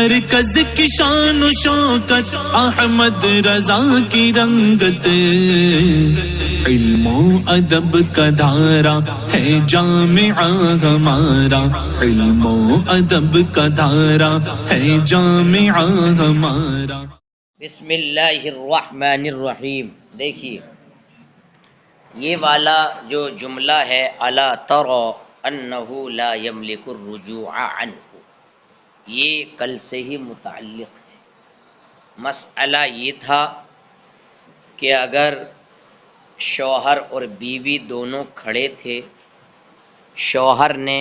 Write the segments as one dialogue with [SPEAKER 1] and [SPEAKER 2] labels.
[SPEAKER 1] مرکز کی شان و شوکت احمد رضا کی رنگت، علم و ادب کا دھارا ہے جامعہ ہمارا، علم و ادب کا دھارا ہے جامعہ ہمارا۔
[SPEAKER 2] بسم اللہ الرحمن الرحیم۔ دیکھیے یہ والا جو جملہ ہے الا تری انہ لا یملک الرجوع عنہ، یہ کل سے ہی متعلق ہے۔ مسئلہ یہ تھا کہ اگر شوہر اور بیوی دونوں کھڑے تھے، شوہر نے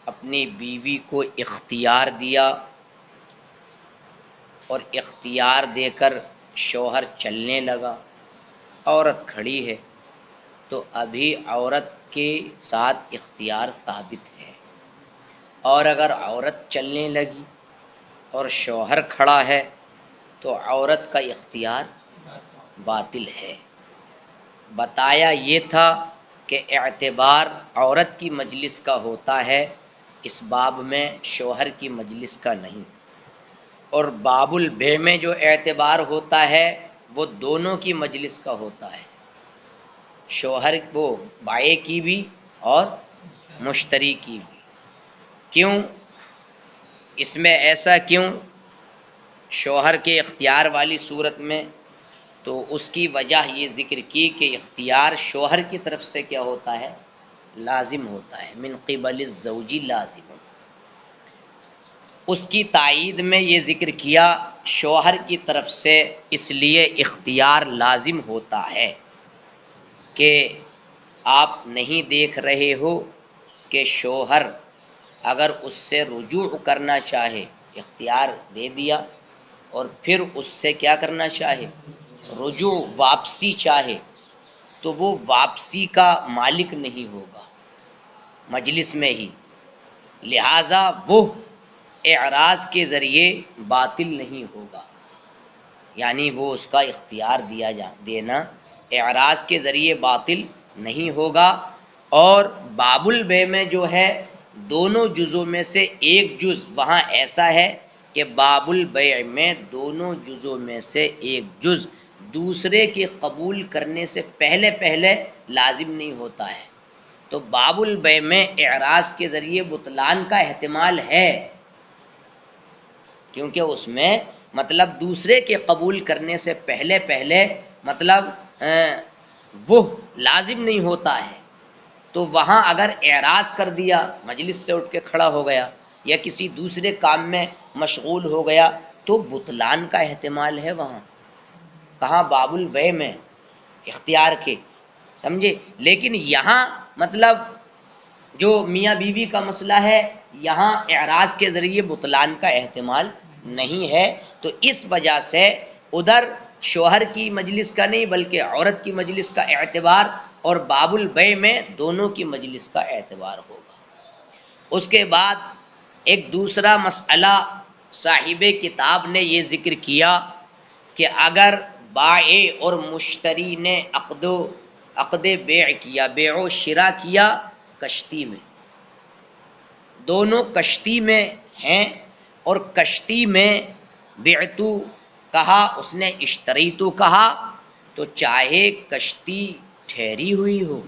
[SPEAKER 2] اپنی بیوی کو اختیار دیا اور اختیار دے کر شوہر چلنے لگا، عورت کھڑی ہے تو ابھی عورت کے ساتھ اختیار ثابت ہے، اور اگر عورت چلنے لگی اور شوہر کھڑا ہے تو عورت کا اختیار باطل ہے۔ بتایا یہ تھا کہ اعتبار عورت کی مجلس کا ہوتا ہے، اس باب میں شوہر کی مجلس کا نہیں، اور باب البیع میں جو اعتبار ہوتا ہے وہ دونوں کی مجلس کا ہوتا ہے، شوہر وہ بائع کی بھی اور مشتری کی بھی۔ کیوں اس میں ایسا کیوں شوہر کے اختیار والی صورت میں؟ تو اس کی وجہ یہ ذکر کی کہ اختیار شوہر کی طرف سے کیا ہوتا ہے؟ لازم ہوتا ہے، من قبل الزوج لازم۔ اس کی تائید میں یہ ذکر کیا شوہر کی طرف سے اس لیے اختیار لازم ہوتا ہے کہ آپ نہیں دیکھ رہے ہو کہ شوہر اگر اس سے رجوع کرنا چاہے، اختیار دے دیا، اور پھر اس سے کیا کرنا چاہے؟ رجوع، واپسی چاہے، تو وہ واپسی کا مالک نہیں ہوگا مجلس میں ہی، لہذا وہ اعراض کے ذریعے باطل نہیں ہوگا، یعنی وہ اس کا اختیار دینا اعراض کے ذریعے باطل نہیں ہوگا۔ اور باب البیع میں جو ہے دونوں جزوں میں سے ایک جز وہاں ایسا ہے کہ باب البیع میں دونوں جزوں میں سے ایک جز دوسرے کے قبول کرنے سے پہلے لازم نہیں ہوتا ہے، تو باب البیع میں اعراض کے ذریعے بطلان کا احتمال ہے، کیونکہ اس میں مطلب دوسرے کے قبول کرنے سے پہلے مطلب وہ لازم نہیں ہوتا ہے، تو وہاں اگر اعراض کر دیا، مجلس سے اٹھ کے کھڑا ہو گیا یا کسی دوسرے کام میں مشغول ہو گیا تو بطلان کا احتمال ہے وہاں۔ کہاں؟ باب البیع میں، اختیار کے، سمجھے؟ لیکن یہاں مطلب جو میاں بیوی کا مسئلہ ہے، یہاں اعراض کے ذریعے بطلان کا احتمال نہیں ہے، تو اس وجہ سے ادھر شوہر کی مجلس کا نہیں بلکہ عورت کی مجلس کا اعتبار، اور باب البیع میں دونوں کی مجلس کا اعتبار ہوگا۔ اس کے بعد ایک دوسرا مسئلہ صاحب کتاب نے یہ ذکر کیا کہ اگر بائع اور مشتری نے عقد بیع کیا، بیع و شراء کیا کشتی میں، دونوں کشتی میں ہیں، اور کشتی میں بعتو کہا، اس نے اشتریتو کہا، تو چاہے کشتی ٹھہری ہوئی ہو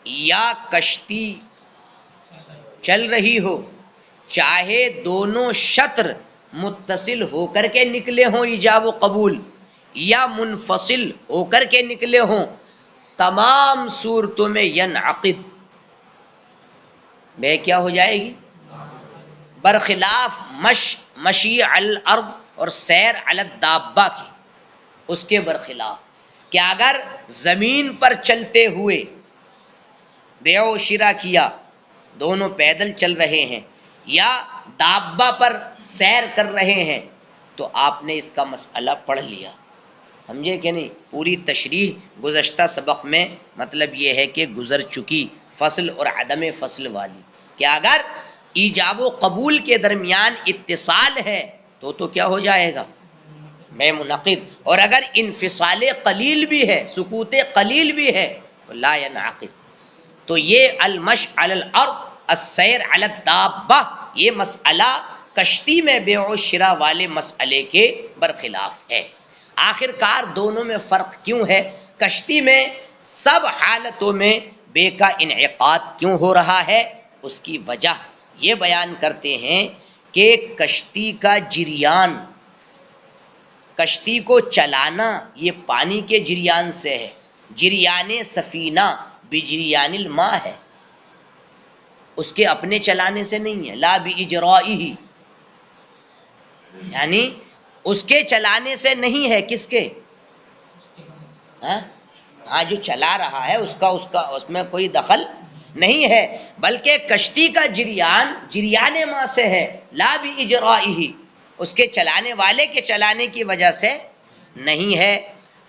[SPEAKER 2] یا کشتی چل رہی ہو، چاہے دونوں شطر متصل ہو کر کے نکلے ہوں ایجاب و قبول یا منفصل ہو کر کے نکلے ہوں، تمام صورتوں میں ینعقد، بے کیا ہو جائے گی؟ برخلاف مشی علی الارض اور سیر علی الدابہ کی، اس کے برخلاف کہ اگر زمین پر چلتے ہوئے بیع و شراء کیا، دونوں پیدل چل رہے ہیں یا دابہ پر سیر کر رہے ہیں، تو آپ نے اس کا مسئلہ پڑھ لیا، سمجھے کہ نہیں؟ پوری تشریح گزشتہ سبق میں مطلب یہ ہے کہ گزر چکی، فصل اور عدم فصل والی، کہ اگر ایجاب و قبول کے درمیان اتصال ہے تو کیا ہو جائے گا؟ میں منعقد، اور اگر انفصال قلیل بھی ہے، سکوت قلیل بھی ہے تو لا ینعقد۔ تو یہ المشی علی الارض، السیر علی الدابہ، یہ مسئلہ کشتی میں بیع و شراء والے مسئلے کے برخلاف ہے۔ آخر کار دونوں میں فرق کیوں ہے؟ کشتی میں سب حالتوں میں بے کا انعقاد کیوں ہو رہا ہے؟ اس کی وجہ یہ بیان کرتے ہیں کہ کشتی کا جریان، کشتی کو چلانا یہ پانی کے جریان سے ہے، جریان سفینہ بجریان الماء ہے، اس کے اپنے چلانے سے نہیں ہے، لا باجرائہ، یعنی اس کے چلانے سے نہیں ہے، کس کے؟ ہاں جو چلا رہا ہے اس میں کوئی دخل نہیں ہے، بلکہ کشتی کا جریان ماء سے ہے، لا باجرائہ، اس کے چلانے والے کے چلانے کی وجہ سے نہیں ہے۔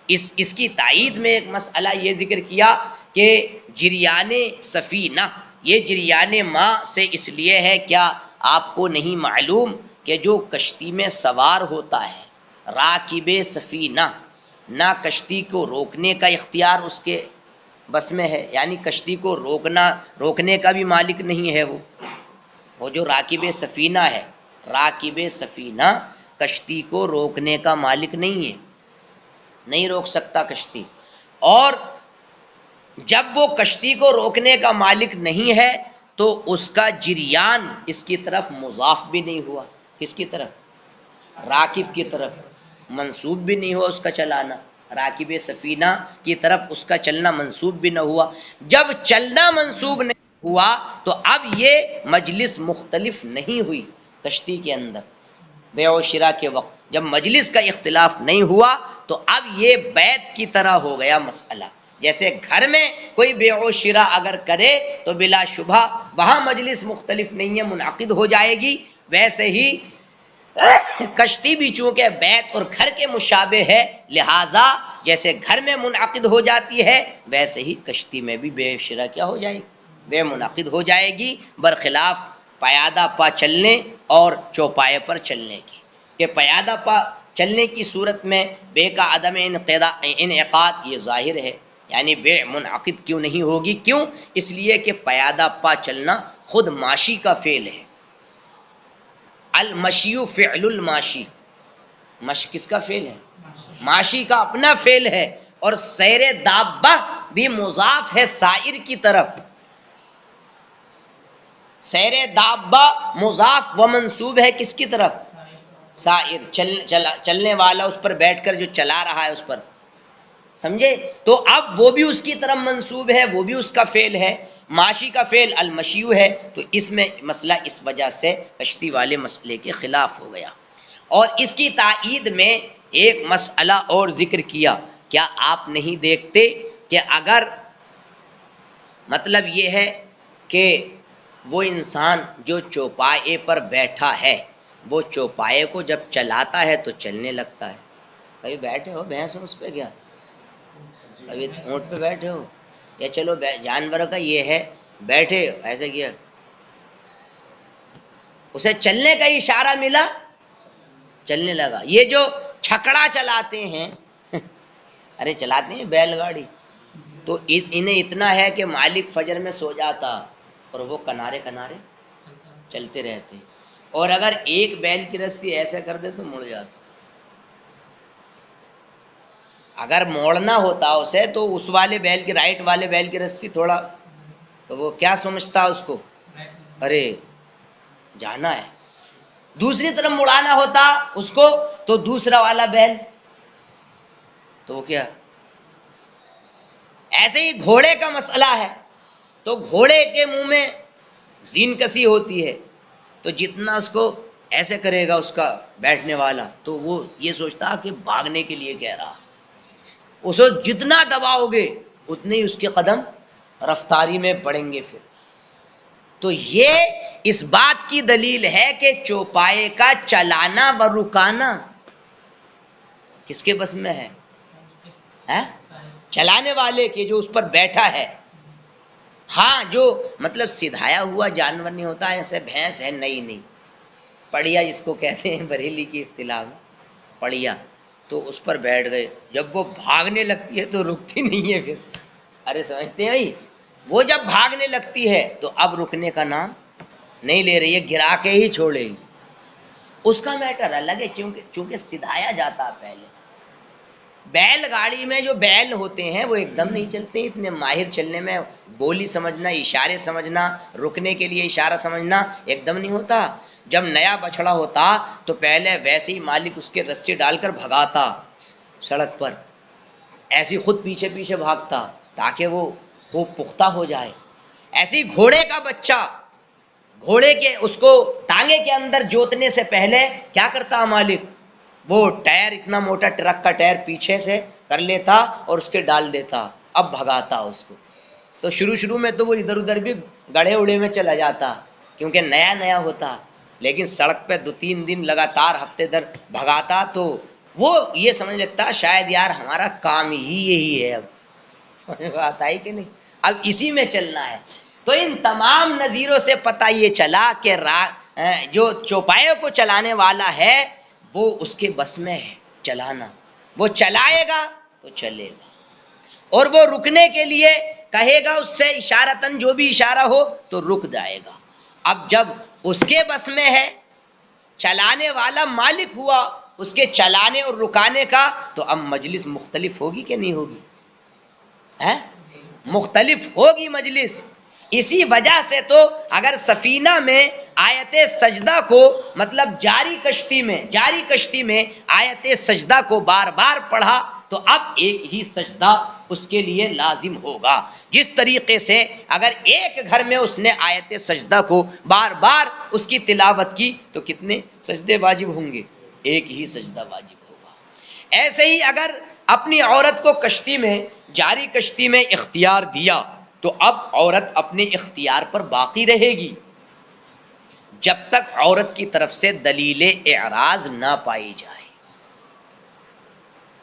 [SPEAKER 2] اس کی تائید میں ایک مسئلہ یہ ذکر کیا کہ جریان سفینہ یہ جریان ماء سے اس لیے ہے، کیا آپ کو نہیں معلوم کہ جو کشتی میں سوار ہوتا ہے، راکب سفینہ، نہ کشتی کو روکنے کا اختیار اس کے بس میں ہے، یعنی کشتی کو روکنے کا بھی مالک نہیں ہے، وہ جو راکب سفینہ ہے، راکب سفینہ کشتی کو روکنے کا مالک نہیں ہے، نہیں روک سکتا کشتی، اور جب وہ کشتی کو روکنے کا مالک نہیں ہے تو اس کا جریان اس کی طرف مضاف بھی نہیں ہوا، کس کی طرف؟ راکب کی طرف، منسوب بھی نہیں ہوا اس کا چلانا، راکب سفینہ کی طرف اس کا چلنا منسوب بھی نہ ہوا۔ جب چلنا منسوب نہیں ہوا تو اب یہ مجلس مختلف نہیں ہوئی کشتی کے اندر بیع و شراء کے وقت، جب مجلس کا اختلاف نہیں ہوا تو اب یہ بیعت کی طرح ہو گیا مسئلہ۔ جیسے گھر میں کوئی بیع و شراء اگر کرے تو بلا شبہ وہاں مجلس مختلف نہیں ہے، منعقد ہو جائے گی، ویسے ہی کشتی بھی چونکہ بیت اور گھر کے مشابہ ہے، لہٰذا جیسے گھر میں منعقد ہو جاتی ہے ویسے ہی کشتی میں بھی بے شرع کیا ہو جائے گی؟ بے منعقد ہو جائے گی، برخلاف پیادہ پا چلنے اور چوپائے پر چلنے کی، کہ پیادہ پا چلنے کی صورت میں بے کا عدم انعقاد یہ ظاہر ہے، یعنی بے منعقد کیوں نہیں ہوگی؟ کیوں؟ اس لیے کہ پیادہ پا چلنا خود ماشی کا فعل ہے، المشی فعل الماشی، مشی کس کا فعل ہے؟ ماشی کا اپنا فعل ہے، اور سیر دابہ بھی مضاف ہے سائر کی طرف، سیر دابہ مضاف و منصوب ہے کس کی طرف؟ سائر، چلنے والا، اس پر بیٹھ کر جو چلا رہا ہے اس پر، سمجھے؟ تو اب وہ بھی اس کی طرف منصوب ہے، وہ بھی اس کا فعل ہے، معاشی کا فعل المشیو ہے، تو اس میں مسئلہ اس وجہ سے کشتی والے مسئلے کے خلاف ہو گیا۔ اور اس کی تائید میں ایک مسئلہ اور ذکر کیا، کیا آپ نہیں دیکھتے کہ اگر مطلب یہ ہے کہ وہ انسان جو چوپائے پر بیٹھا ہے وہ چوپائے کو جب چلاتا ہے تو چلنے لگتا ہے، کبھی بیٹھے ہو بھینس ہو اس پہ کیا، ابھی اونٹ پہ بیٹھے ہو، یا چلو جانور کا یہ ہے بیٹھے ایسے کیا، اسے چلنے کا اشارہ ملا، چلنے لگا۔ یہ جو چھکڑا چلاتے ہیں ارے چلاتے ہیں بیل گاڑی، تو انہیں اتنا ہے کہ مالک فجر میں سو جاتا اور وہ کنارے کنارے چلتے رہتے، اور اگر ایک بیل کی رستی ایسے کر دے تو مڑ جاتا، اگر موڑنا ہوتا اسے تو اس والے بیل کی، رائٹ والے بیل کی رسی تھوڑا، تو وہ کیا سمجھتا اس کو، ارے جانا ہے، دوسری طرف مڑانا ہوتا اس کو تو دوسرا والا بیل، تو وہ کیا، ایسے ہی گھوڑے کا مسئلہ ہے، تو گھوڑے کے منہ میں زین کسی ہوتی ہے، تو جتنا اس کو ایسے کرے گا اس کا بیٹھنے والا تو وہ یہ سوچتا کہ بھاگنے کے لیے کہہ رہا، اسے جتنا دباؤ گے اتنے ہی اس کے قدم رفتاری میں پڑیں گے۔ پھر تو یہ اس بات کی دلیل ہے کہ چوپائے کا چلانا و رکانا کس کے بس میں ہے؟ چلانے والے کے، جو اس پر بیٹھا ہے۔ ہاں جو مطلب سدھایا ہوا جانور نہیں ہوتا، ایسے بھینس ہے نہیں پڑیا جس کو کہتے ہیں بریلی کی اصطلاح میں، پڑیا، تو اس پر بیٹھ گئے، جب وہ بھاگنے لگتی ہے تو رکتی نہیں ہے پھر، ارے سمجھتے ہیں بھائی، وہ جب بھاگنے لگتی ہے تو اب رکنے کا نام نہیں لے رہی ہے، گرا کے ہی چھوڑے گی، اس کا میٹر الگ ہے، چونکہ سدھایا جاتا پہلے۔ بیل گاڑی میں جو بیل ہوتے ہیں وہ ایک دم نہیں چلتے، اتنے ماہر چلنے میں، بولی سمجھنا، اشارے سمجھنا، رکنے کے لیے اشارہ سمجھنا ایک دم نہیں ہوتا۔ جب نیا بچڑا ہوتا تو پہلے ویسے ہی مالک اس کے رستے ڈال کر بھگاتا سڑک پر، ایسی خود پیچھے پیچھے بھاگتا تاکہ وہ خوب پختہ ہو جائے۔ ایسی گھوڑے کا بچہ، گھوڑے کے اس کو ٹانگے کے اندر جوتنے سے پہلے کیا کرتا مالک، وہ ٹائر اتنا موٹا ٹرک کا ٹائر پیچھے سے کر لیتا اور اس کے ڈال دیتا، اب بھگاتا اس کو۔ تو شروع میں تو وہ ادھر ادھر بھی گڑھے اڑے میں چلا جاتا کیونکہ نیا نیا ہوتا، لیکن سڑک پہ 2-3 دن لگاتار ہفتے در بھگاتا تو وہ یہ سمجھ لگتا شاید یار ہمارا کام ہی یہی ہے، اب بات آئی کہ نہیں، اب اسی میں چلنا ہے۔ تو ان تمام نظیروں سے پتہ یہ چلا کہ جو چوپایوں کو چلانے والا ہے وہ اس کے بس میں ہے چلانا، وہ چلائے گا تو چلے گا، اور وہ رکنے کے لیے کہے گا اس سے اشارتاً جو بھی اشارہ ہو تو رک جائے گا۔ اب جب اس کے بس میں ہے، چلانے والا مالک ہوا اس کے چلانے اور رکانے کا، تو اب مجلس مختلف ہوگی کہ نہیں ہوگی؟ مختلف ہوگی مجلس۔ اسی وجہ سے تو اگر سفینہ میں آیت سجدہ کو مطلب جاری کشتی میں آیت سجدہ کو بار بار پڑھا تو اب ایک ہی سجدہ اس کے لیے لازم ہوگا۔ جس طریقے سے اگر ایک گھر میں اس نے آیت سجدہ کو بار بار اس کی تلاوت کی تو کتنے سجدے واجب ہوں گے؟ ایک ہی سجدہ واجب ہوگا۔ ایسے ہی اگر اپنی عورت کو کشتی میں، جاری کشتی میں اختیار دیا تو اب عورت اپنے اختیار پر باقی رہے گی جب تک عورت کی طرف سے دلیل اعراض نہ پائی جائے۔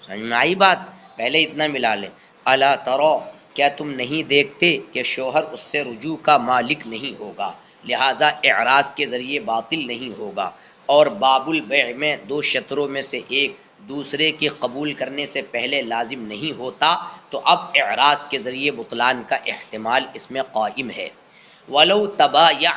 [SPEAKER 2] سمجھ میں آئی بات؟ پہلے اتنا ملا لیں، الا ترى، کیا تم نہیں دیکھتے کہ شوہر اس سے رجوع کا مالک نہیں ہوگا، لہذا اعراض کے ذریعے باطل نہیں ہوگا، اور باب البیع میں 2 شطروں میں سے ایک دوسرے کے قبول کرنے سے پہلے لازم نہیں ہوتا، تو اب اعراض کے ذریعے بطلان کا احتمال اس میں قائم ہے۔ ولو تبایع،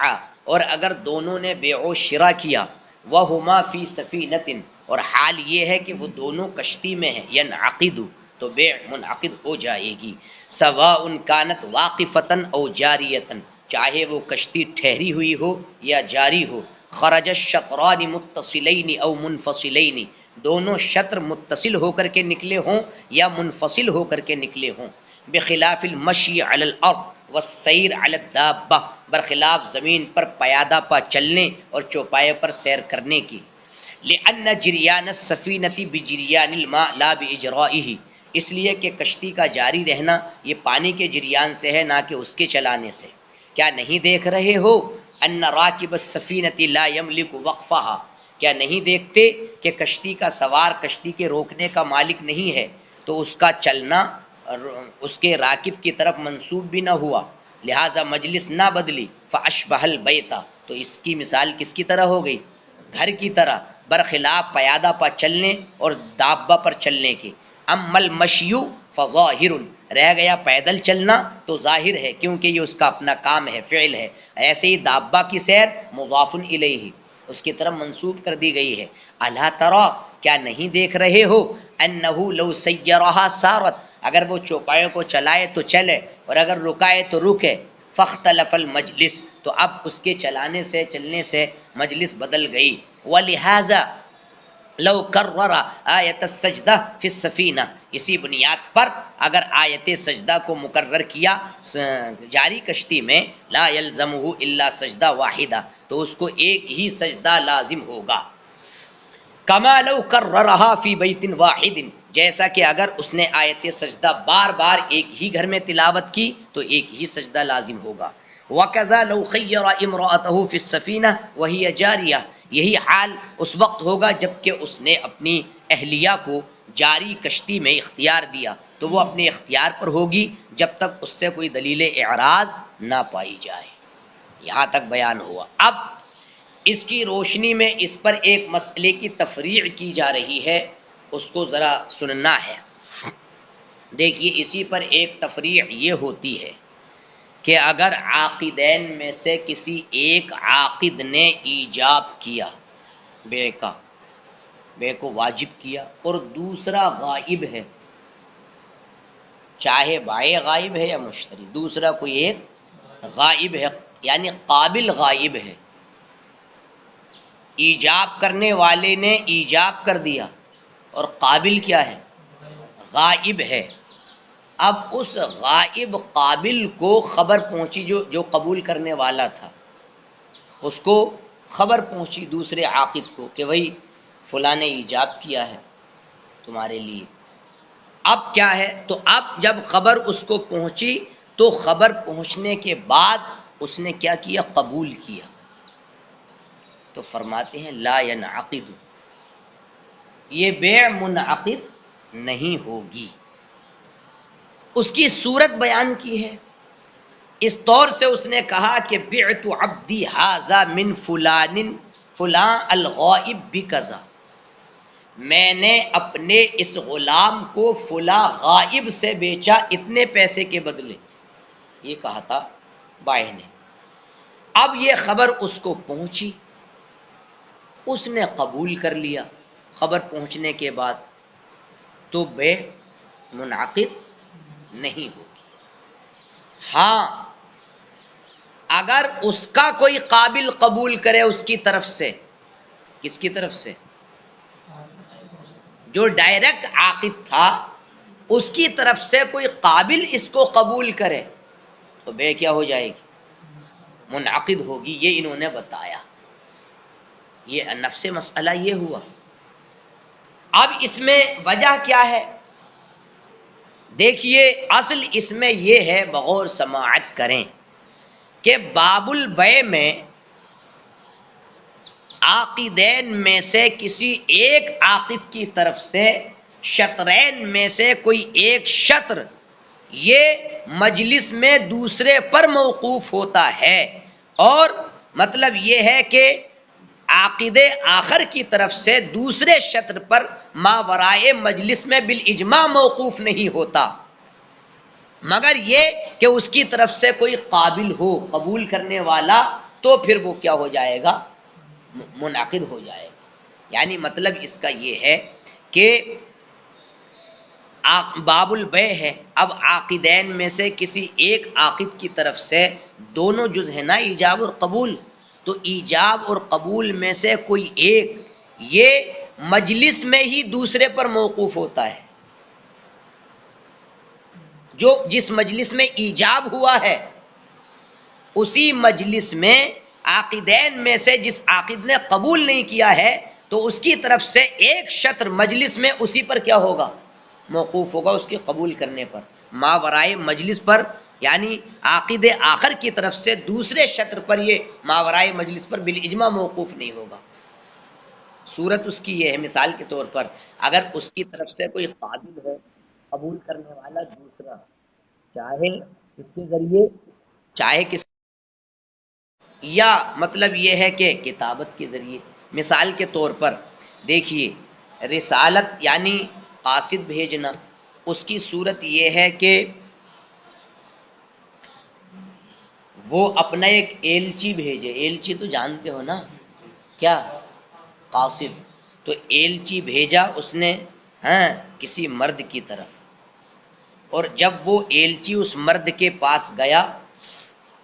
[SPEAKER 2] اور اگر دونوں نے بیع و شراء کیا، وہما فی سفینۃ، اور حال یہ ہے کہ وہ دونوں کشتی میں ہیں، ینعقد، تو بیع منعقد ہو جائے گی، سواء کانت واقفۃ او جاریۃ، چاہے وہ کشتی ٹھہری ہوئی ہو یا جاری ہو، خرج الشطران متصلین او منفصلین، دونوں شطر متصل ہو کر کے نکلے ہوں یا منفصل ہو کر کے نکلے ہوں، بخلاف المشی علی الارض والسیر علی الدابہ، برخلاف زمین پر پیادہ پا چلنے اور چوپائے پر سیر کرنے کی، لأن جریان السفینۃ بجریان الماء لا باجرائہ، اس لیے کہ کشتی کا جاری رہنا یہ پانی کے جریان سے ہے نہ کہ اس کے چلانے سے۔ کیا نہیں دیکھ رہے ہو ان راکب السفینۃ لا یملک وقفہا، کیا نہیں دیکھتے کہ کشتی کا سوار کشتی کے روکنے کا مالک نہیں ہے، تو اس کا چلنا اس کے راکب کی طرف منسوب بھی نہ ہوا، لہٰذا مجلس نہ بدلی، فاشبہ البیت، تو اس کی مثال کس کی طرح ہو گئی؟ گھر کی طرح، برخلاف پیادہ پر چلنے اور دابہ پر چلنے کی۔ اما المشی فظاہر، رہ گیا پیدل چلنا تو ظاہر ہے کیونکہ یہ اس کا اپنا کام ہے، فعل ہے، ایسے ہی دابہ کی سیر مضاف الیہ، اس کی طرف منسوب کر دی گئی ہے۔ الا تری، کیا نہیں دیکھ رہے ہو، انہ لو سیرہا سارت، اگر وہ چوپایوں کو چلائے تو چلے اور اگر رکائے تو رکے، فاختلف المجلس، تو اب اس کے چلانے سے چلنے سے مجلس بدل گئی، ولہذا لو کرر آیت السجدہ فی السفینہ، اسی بنیاد پر اگر آیت سجدہ کو مکرر کیا جاری کشتی میں، لا یلزمہ الا سجدہ واحدہ، تو اس کو ایک ہی سجدہ لازم ہوگا، کما لو کررہا فی بیت واحد، جیسا کہ اگر اس نے آیت سجدہ بار بار ایک ہی گھر میں تلاوت کی تو ایک ہی سجدہ لازم ہوگا، وکذا لو خیر امرأتہ فی السفینہ وہی جاریہ، یہی حال اس وقت ہوگا جب کہ اس نے اپنی اہلیہ کو جاری کشتی میں اختیار دیا، تو وہ اپنے اختیار پر ہوگی جب تک اس سے کوئی دلیل اعراض نہ پائی جائے۔ یہاں تک بیان ہوا۔ اب اس کی روشنی میں اس پر ایک مسئلے کی تفریع کی جا رہی ہے، اس کو ذرا سننا ہے۔ دیکھیے اسی پر ایک تفریع یہ ہوتی ہے کہ اگر عاقدین میں سے کسی ایک عاقد نے ایجاب کیا، بے کا، بے کو واجب کیا، اور دوسرا غائب ہے، چاہے بائع غائب ہے یا مشتری، دوسرا کوئی ایک غائب ہے، یعنی قابل غائب ہے، ایجاب کرنے والے نے ایجاب کر دیا اور قابل کیا ہے؟ غائب ہے۔ اب اس غائب قابل کو خبر پہنچی، جو قبول کرنے والا تھا اس کو خبر پہنچی دوسرے عاقد کو کہ بھئی فلاں نے ایجاب کیا ہے تمہارے لیے۔ اب کیا ہے؟ تو اب جب خبر اس کو پہنچی تو خبر پہنچنے کے بعد اس نے کیا کیا؟ قبول کیا۔ تو فرماتے ہیں لا ینعقد، یہ بیع منعقد نہیں ہوگی۔ اس کی صورت بیان کی ہے، اس طور سے اس نے کہا کہ بعت عبدی ھذا من فلان فلاں الغائب بکذا، میں نے اپنے اس غلام کو فلاں غائب سے بیچا اتنے پیسے کے بدلے، یہ کہا تھا بائع نے۔ اب یہ خبر اس کو پہنچی، اس نے قبول کر لیا خبر پہنچنے کے بعد، تو بیع منعقد نہیں ہوگی۔ ہاں اگر اس کا کوئی قابل قبول کرے اس کی طرف سے، کس کی طرف سے؟ جو ڈائریکٹ عاقد تھا اس کی طرف سے کوئی قابل اس کو قبول کرے تو بیع کیا ہو جائے گی؟ منعقد ہوگی۔ یہ انہوں نے بتایا، یہ نفس مسئلہ یہ ہوا۔ اب اس میں وجہ کیا ہے؟ دیکھیے اصل اس میں یہ ہے، بغور سماعت کریں، کہ باب البیع میں عاقدین میں سے کسی ایک عاقد کی طرف سے شطرین میں سے کوئی ایک شطر یہ مجلس میں دوسرے پر موقوف ہوتا ہے، اور مطلب یہ ہے کہ عاقد آخر کی طرف سے دوسرے شطر پر ماورائے مجلس میں بالاجماع موقوف نہیں ہوتا، مگر یہ کہ اس کی طرف سے کوئی قابل ہو قبول کرنے والا، تو پھر وہ کیا ہو جائے گا؟ منعقد ہو جائے گا۔ یعنی مطلب اس کا یہ ہے کہ باب البیع ہے، اب عاقدین میں سے کسی ایک عاقد کی طرف سے دونوں جز ہے نا ایجاب اور قبول، تو ایجاب اور قبول میں سے کوئی ایک یہ مجلس میں ہی دوسرے پر موقوف ہوتا ہے، جو جس مجلس میں ایجاب ہوا ہے اسی مجلس میں عاقدین میں سے جس عاقد نے قبول نہیں کیا ہے تو اس کی طرف سے ایک شطر مجلس میں اسی پر کیا ہوگا؟ موقوف ہوگا، اس کے قبول کرنے پر، ماورائے مجلس پر، یعنی عاقد آخر کی طرف سے دوسرے شطر پر یہ ماورائے مجلس پر بالاجماع موقوف نہیں ہوگا۔ صورت اس کی یہ ہے، مثال کے طور پر اگر اس کی طرف سے کوئی قابل ہے قبول کرنے والا دوسرا، چاہے اس کے ذریعے چاہے کس، یا مطلب یہ ہے کہ کتابت کے ذریعے، مثال کے طور پر دیکھیے رسالت یعنی قاصد بھیجنا، اس کی صورت یہ ہے کہ وہ اپنا ایک ایلچی بھیجے، ایلچی تو جانتے ہو نا کیا؟ قاصد، تو ایلچی بھیجا اس نے کسی مرد کی طرف، اور جب وہ ایلچی اس مرد کے پاس گیا،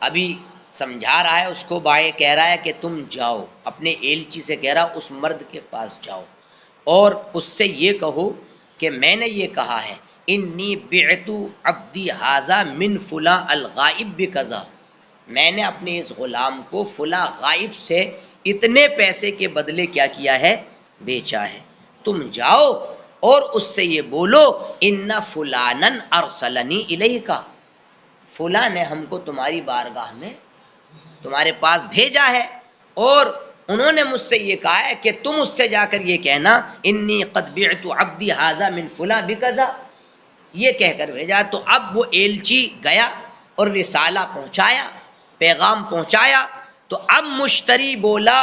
[SPEAKER 2] ابھی سمجھا رہا ہے اس کو، بائع کہہ رہا ہے کہ تم جاؤ، اپنے ایلچی سے کہہ رہا اس مرد کے پاس جاؤ اور اس سے یہ کہو کہ میں نے یہ کہا ہے انی بعت عبدی ھذا من فلاں الغائب بکذا، میں نے اپنے اس غلام کو فلاں غائب سے اتنے پیسے کے بدلے کیا کیا ہے؟ بیچا ہے، تم جاؤ اور اس سے یہ بولو ان فلانا ارسلنی الیک، فلاں نے ہم کو تمہاری بارگاہ میں تمہارے پاس بھیجا ہے، اور انہوں نے مجھ سے یہ کہا ہے کہ تم اس سے جا کر یہ کہنا انی قد بعت عبدی ھذا من فلاں بکذا، یہ کہہ کر بھیجا۔ تو اب وہ ایلچی گیا اور رسالہ پہنچایا، پیغام پہنچایا، تو اب مشتری بولا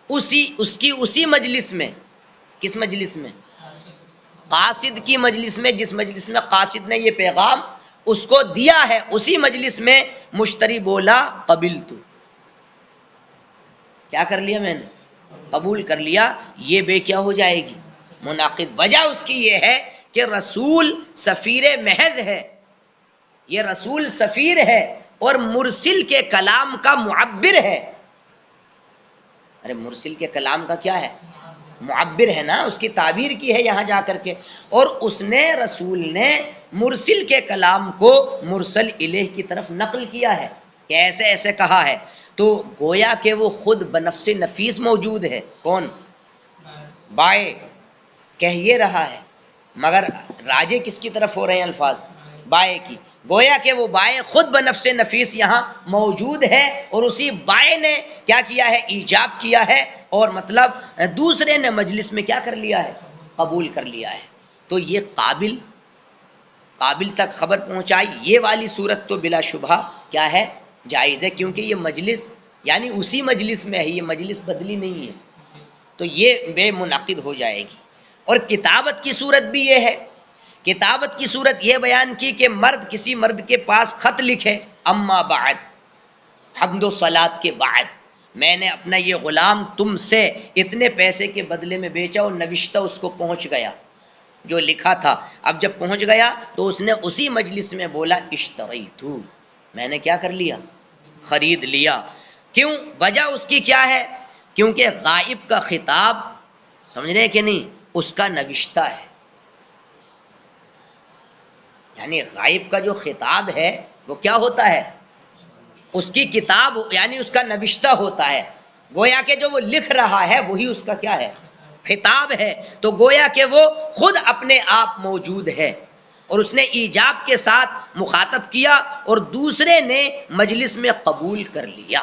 [SPEAKER 2] اسی مجلس میں، کس مجلس میں؟ قاصد کی مجلس میں، جس مجلس میں قاصد نے یہ پیغام اس کو دیا ہے اسی مجلس میں مشتری بولا قبلت، کیا کر لیا میں نے؟ قبول کر لیا، یہ بے کیا ہو جائے گی؟ منعقد۔ وجہ اس کی یہ ہے کہ رسول سفیر محض ہے، یہ رسول سفیر ہے اور مرسل کے کلام کا معبر ہے۔ ارے مرسل کے کلام کا کیا ہے؟ معبر ہے نا، اس کی تعبیر کی ہے یہاں جا کر کے، اور اس نے رسول نے مرسل کے کلام کو مرسل الیہ کی طرف نقل کیا ہے کہ ایسے ایسے کہا ہے، تو گویا کہ وہ خود بنفس نفیس موجود ہے۔ کون؟ بائے کہہ یہ رہا ہے، مگر راجے کس کی طرف ہو رہے ہیں الفاظ؟ بائے کی۔ گویا کہ وہ بائے خود بنفس نفیس یہاں موجود ہے، اور اسی بائے نے کیا کیا ہے؟ ایجاب کیا ہے، اور مطلب دوسرے نے مجلس میں کیا کر لیا ہے؟ قبول کر لیا ہے۔ تو یہ قابل تک خبر پہنچائی، یہ والی صورت تو بلا شبہ کیا ہے؟ جائز ہے، کیونکہ یہ مجلس یعنی اسی مجلس میں ہے، یہ مجلس بدلی نہیں ہے، تو یہ بے منعقد ہو جائے گی۔ اور کتابت کی صورت بھی یہ ہے، کتابت کی صورت یہ بیان کی کہ مرد کسی مرد کے پاس خط لکھے، اما بعد، حمد و صلات کے بعد، میں نے اپنا یہ غلام تم سے اتنے پیسے کے بدلے میں بیچا، اور نوشتہ اس کو پہنچ گیا جو لکھا تھا۔ اب جب پہنچ گیا تو اس نے اسی مجلس میں بولا اشتریتو، میں نے کیا کر لیا؟ خرید لیا۔ کیوں؟ وجہ اس کی کیا ہے؟ کیونکہ غائب کا خطاب، سمجھ رہے کہ نہیں، اس کا نوشتہ ہے، یعنی غائب کا جو خطاب ہے وہ کیا ہوتا ہے؟ اس کی کتاب، یعنی اس کا نوشتہ ہوتا ہے۔ گویا کہ جو وہ لکھ رہا ہے وہی اس کا کیا ہے؟ خطاب ہے۔ تو گویا کہ وہ خود اپنے آپ موجود ہے، اور اس نے ایجاب کے ساتھ مخاطب کیا، اور دوسرے نے مجلس میں قبول کر لیا،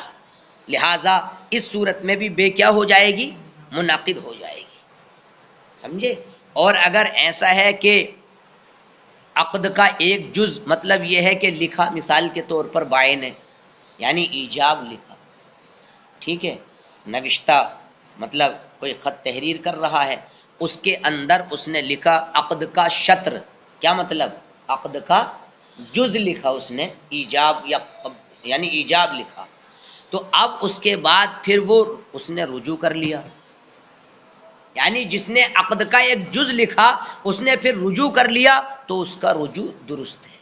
[SPEAKER 2] لہذا اس صورت میں بھی بے کیا ہو جائے گی؟ منعقد ہو جائے گی، سمجھے؟ اور اگر ایسا ہے کہ عقد کا ایک جز، مطلب یہ ہے کہ لکھا، مثال کے طور پر بائے نے یعنی ایجاب لکھا، ٹھیک ہے، نوشتہ مطلب کوئی خط تحریر کر رہا ہے، اس کے اندر اس نے لکھا عقد کا شطر، کیا مطلب؟ عقد کا جز لکھا اس نے، ایجاب یعنی ایجاب لکھا، تو اب اس کے بعد پھر وہ اس نے رجوع کر لیا، یعنی جس نے عقد کا ایک جز لکھا اس نے پھر رجوع کر لیا، تو اس کا رجوع درست ہے،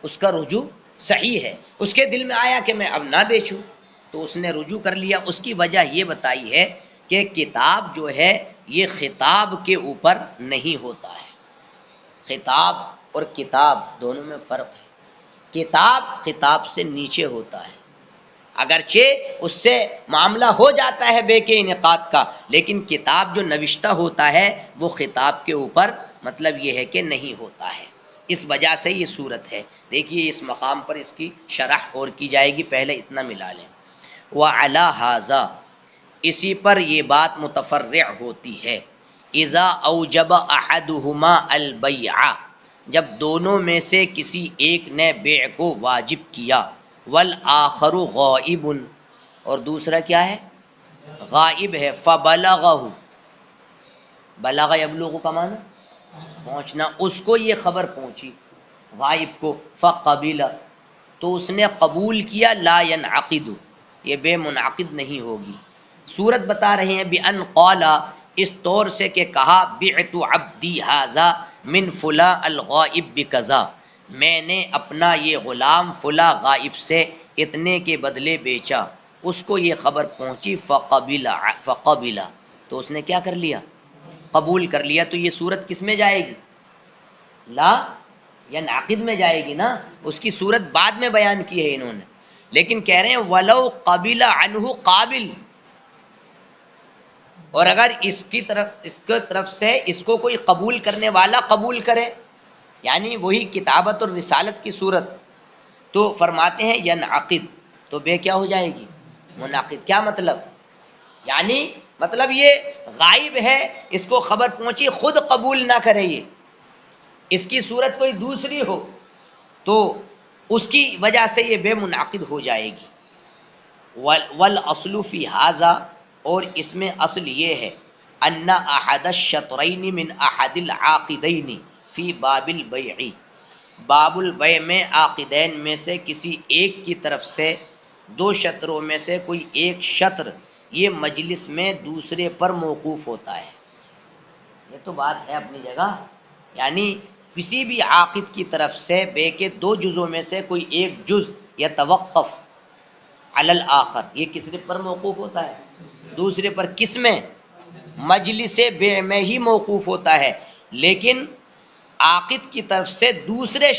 [SPEAKER 2] اس کا رجوع صحیح ہے۔ اس کے دل میں آیا کہ میں اب نہ بیچوں، تو اس نے رجوع کر لیا۔ اس کی وجہ یہ بتائی ہے کہ کتاب جو ہے یہ خطاب کے اوپر نہیں ہوتا ہے، خطاب اور کتاب دونوں میں فرق ہے۔ کتاب خطاب سے نیچے ہوتا ہے، اگرچہ اس سے معاملہ ہو جاتا ہے بے کے انعقاد کا، لیکن کتاب جو نوشتہ ہوتا ہے وہ خطاب کے اوپر مطلب یہ ہے کہ نہیں ہوتا ہے، اس وجہ سے یہ صورت ہے۔ دیکھیے اس مقام پر اس کی شرح اور کی جائے گی، پہلے اتنا ملا لیں۔ وَعَلَى هَذَا، اسی پر یہ بات متفرع ہوتی ہے، اذا اوجب احدهما البیع، جب دونوں میں سے کسی ایک نے بیع کو واجب کیا، والآخر غائب، اور دوسرا کیا ہے؟ غائب ہے، فبلغہ، بلغ یبلغ کا معنی پہنچنا، اس کو یہ خبر پہنچی غائب کو، فقبل، تو اس نے قبول کیا، لا ينعقد، یہ بے منعقد نہیں ہوگی۔ صورت بتا رہے ہیں بأن قال، اس طور سے کہ کہا، بعت عبدی ھذا من فلاں الغائب بکذا، میں نے اپنا یہ غلام فلاں غائب سے اتنے کے بدلے بیچا، اس کو یہ خبر پہنچی، فقبل، تو اس نے کیا کر لیا؟ قبول کر لیا۔ تو یہ صورت کس میں جائے گی؟ لا ينعقد میں جائے گی نا، اس کی صورت بعد میں بیان کی ہے انہوں نے، لیکن کہہ رہے ہیں ولو قبل عنہ قابل، اور اگر اس کی طرف سے اس کو کوئی قبول کرنے والا قبول کرے، یعنی وہی کتابت اور رسالت کی صورت، تو فرماتے ہیں ینعقد، تو بے کیا ہو جائے گی؟ منعقد۔ کیا مطلب؟ یعنی مطلب یہ غائب ہے، اس کو خبر پہنچی، خود قبول نہ کرے، یہ اس کی صورت کوئی دوسری ہو تو اس کی وجہ سے یہ بے منعقد ہو جائے گی۔ والاصل فی ھذا، اور اس میں اصل یہ ہے، ان احد الشطرین من احد العاقدین فی باب البیع، باب البیع میں عاقدین میں سے کسی ایک کی طرف سے، دو شطروں میں سے کوئی ایک شطر یہ مجلس میں دوسرے پر موقوف ہوتا ہے. یہ تو بات ہے اپنی جگہ. یعنی کسی بھی عاقد کی طرف سے بے کے دو جزوں میں سے کوئی ایک جز یا توقف علی الآخر، یہ کس پر موقوف ہوتا ہے؟ دوسرے پر. کس میں؟ مجلس بیع میں ہی موقوف ہوتا ہے. لیکن عاقد کی طرف سے دوسرے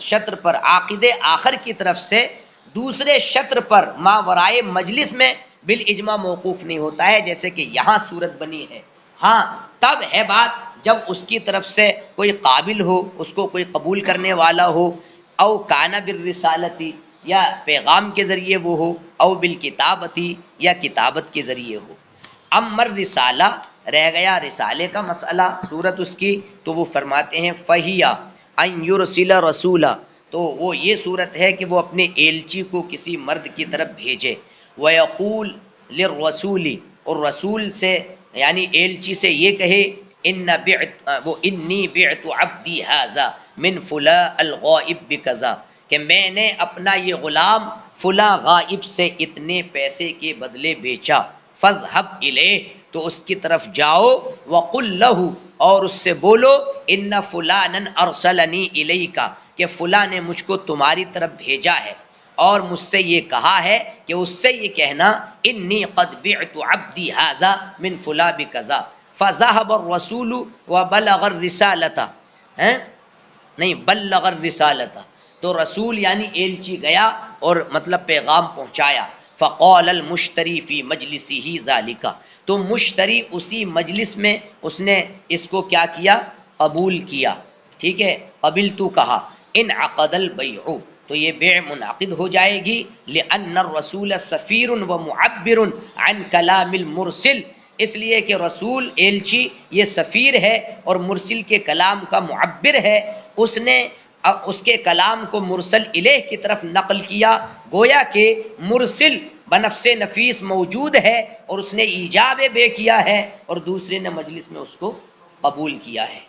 [SPEAKER 2] شطر پر، عاقد آخر کی طرف سے دوسرے شطر پر ماورائے مجلس میں بالاجماع موقوف نہیں ہوتا ہے، جیسے کہ یہاں صورت بنی ہے. ہاں تب ہے بات جب اس کی طرف سے کوئی قابل ہو، اس کو کوئی قبول کرنے والا ہو، او کانا بالرسالتی، یا پیغام کے ذریعے وہ ہو، او بالکتابتی، یا کتابت کے ذریعے ہو. امر رسالہ، رہ گیا رسالے کا مسئلہ، صورت اس کی، تو وہ فرماتے ہیں فہیا ان یرسل رسولا، تو وہ یہ صورت ہے کہ وہ اپنے ایلچی کو کسی مرد کی طرف بھیجے. ویقول للرسول، اور رسول سے یعنی ایلچی سے یہ کہے انی بعت عبدی ھذا من فلاں الغائب بکذا، کہ میں نے اپنا یہ غلام فلاں غائب سے اتنے پیسے کے بدلے بیچا. فاذهب الیہ، تو اس کی طرف جاؤ. وقل لہ، اور اس سے بولو ان فلانا ارسلنی الیک، کہ فلاں نے مجھ کو تمہاری طرف بھیجا ہے اور مجھ سے یہ کہا ہے کہ اس سے یہ کہنا انی قد بعت عبدی ھذا من فلاں بکذا. فذهب الرسول وبلغ الرسالۃ، نہیں بلغ الرسالۃ، تو رسول یعنی ایلچی گیا اور مطلب پیغام پہنچایا. فقال المشتری فی مجلسہ ذالک، تو مشتری اسی مجلس میں اس نے اس کو کیا کیا؟ قبول کیا. ٹھیک ہے، قبلت کہا. انعقد البیع، تو یہ بیع منعقد ہو جائے گی. لأن الرسول سفیر ومعبر عن کلام المرسل، اس لیے کہ رسول ایلچی یہ سفیر ہے اور مرسل کے کلام کا معبر ہے. اس نے اس کے کلام کو مرسل الیہ کی طرف نقل کیا، گویا کہ مرسل بنفس نفیس موجود ہے اور اس نے ایجاب بے کیا ہے اور دوسرے نے مجلس میں اس کو قبول کیا ہے.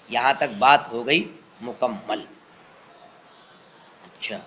[SPEAKER 2] یہاں تک بات ہو گئی مکمل. اچھا